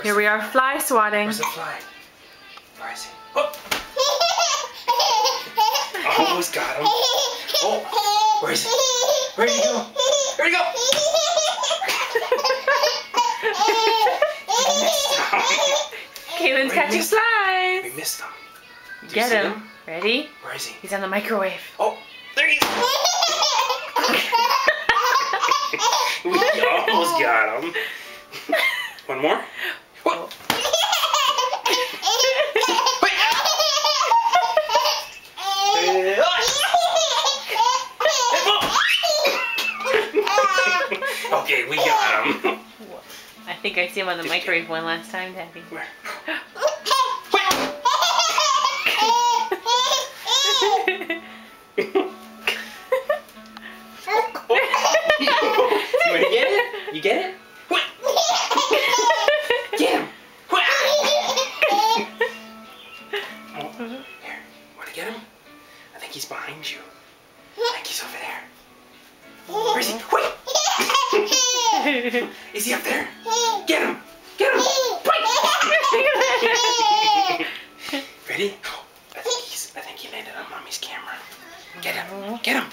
Here we are fly swatting. Where's the fly? Where is he? Oh! Almost got him. Oh! Where is he? Where'd he go? Where'd he go? Kaylin's catching flies. We missed him. Get him. Ready? Where is he? He's on the microwave. Oh! There he is! We almost got him. One more? What? Okay, we got him. I think I see him on the microwave one last time, Daddy. Where? You wanna get it? You get it? Get him! Here, wanna get him? I think he's behind you. I think he's over there. Where is he? Wait! Is he up there? Get him! Get him! Ready? I think he landed on Mommy's camera. Get him! Get him!